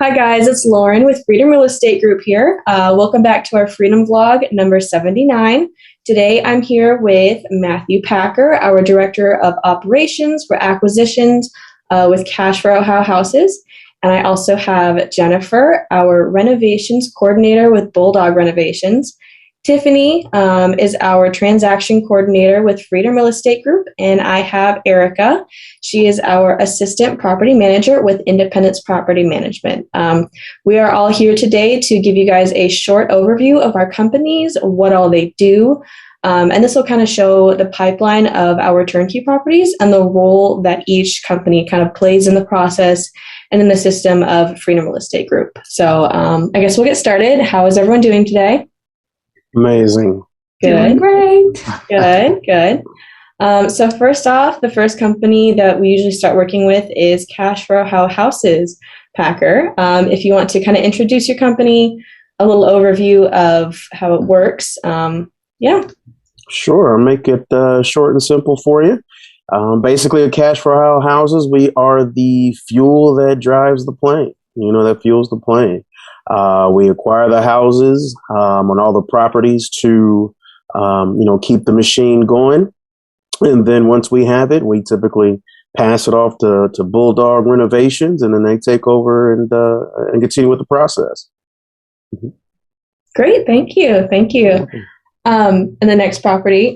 Hi guys, it's Lauren with Freedom Real Estate Group here. Welcome back to our Freedom Vlog number 79. Today I'm here with Matthew Packer, our Director of Operations for Acquisitions with Cash for Ohio Houses. And I also have Jennifer, our Renovations Coordinator with Bulldog Renovations. Tiffany is our Transaction Coordinator with Freedom Real Estate Group. And I have Erica. She is our Assistant Property Manager with Independence Property Management. We are all here today to give you guys a short overview of our companies, what all they do, and this will kind of show the pipeline of our turnkey properties and the role that each company kind of plays in the process and in the system of Freedom Real Estate Group. So I guess we'll get started. How is everyone doing today? Amazing. Good. Doing great. Good. So first off, the first company that we usually start working with is Cash for Ohio Houses, Packer. If you want to kind of introduce your company, a little overview of how it works. Yeah. Sure. I'll make it short and simple for you. Basically, at Cash for Ohio Houses, we are the fuel that drives the plane, that fuels the plane. We acquire the houses on all the properties to, keep the machine going. And then once we have it, we typically pass it off to Bulldog Renovations, and then they take over and continue with the process. Mm-hmm. Great. Thank you. And the next company,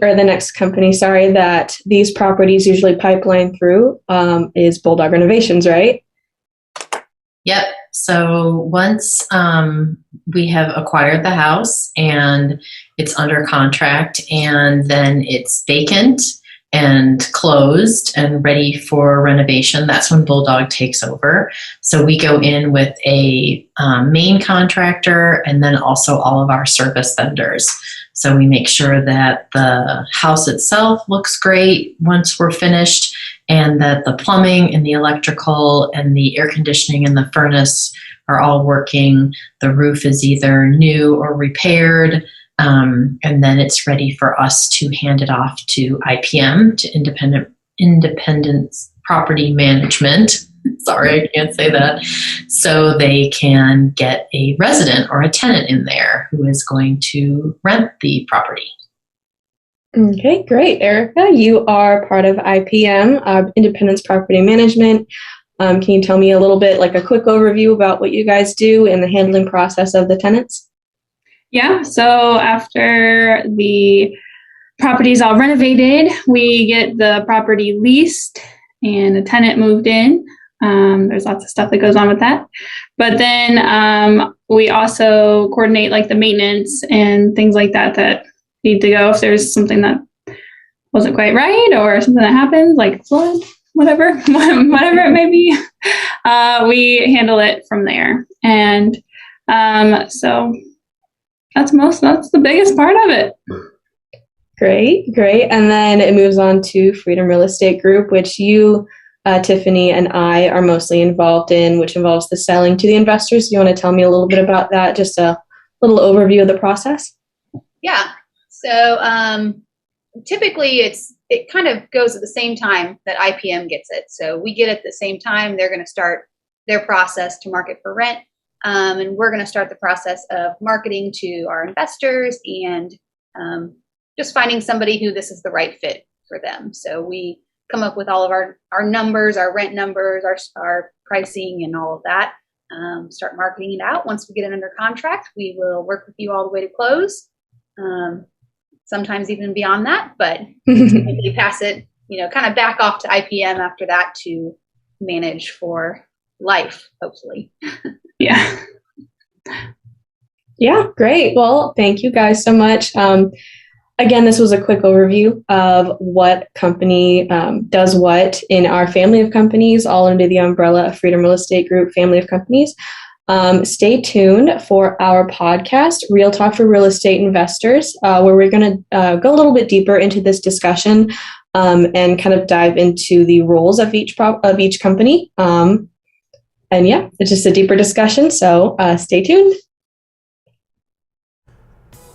that these properties usually pipeline through is Bulldog Renovations, right? Yep. So once we have acquired the house and it's under contract and then it's vacant and closed and ready for renovation, that's when Bulldog takes over. So we go in with a main contractor and then also all of our service vendors. So we make sure that the house itself looks great once we're finished, and that the plumbing and the electrical and the air conditioning and the furnace are all working. The roof is either new or repaired, and then it's ready for us to hand it off to IPM, to Independence Property Management. Sorry, I can't say that. So they can get a resident or a tenant in there who is going to rent the property. Okay, great. Erica, you are part of IPM, Independence Property Management. Can you tell me a little bit, like a quick overview about what you guys do in the handling process of the tenants? Yeah, so after the property is all renovated, we get the property leased and a tenant moved in. There's lots of stuff that goes on with that. But then we also coordinate like the maintenance and things like that need to go if there's something that wasn't quite right or something that happened, like flood, whatever it may be. We handle it from there. And so that's the biggest part of it. Great. And then it moves on to Freedom Real Estate Group, which you, Tiffany, and I are mostly involved in, which involves the selling to the investors. Do you want to tell me a little bit about that? Just a little overview of the process? Yeah. So typically it kind of goes at the same time that IPM gets it. So we get it at the same time. They're going to start their process to market for rent. And we're going to start the process of marketing to our investors and just finding somebody who this is the right fit for them. So we come up with all of our numbers, our rent numbers, our pricing and all of that. Start marketing it out. Once we get it under contract, we will work with you all the way to close. Sometimes even beyond that, but we pass it, kind of back off to IPM after that to manage for life, hopefully. Yeah. Yeah, great. Well, thank you guys so much. Again, this was a quick overview of what company does what in our family of companies, all under the umbrella of Freedom Real Estate Group family of companies. Stay tuned for our podcast, Real Talk for Real Estate Investors, where we're going to go a little bit deeper into this discussion and kind of dive into the roles of each company. And yeah, it's just a deeper discussion. So stay tuned.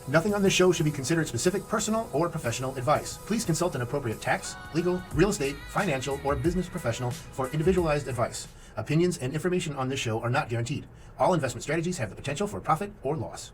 Nothing on this show should be considered specific personal or professional advice. Please consult an appropriate tax, legal, real estate, financial, or business professional for individualized advice. Opinions and information on this show are not guaranteed. All investment strategies have the potential for profit or loss.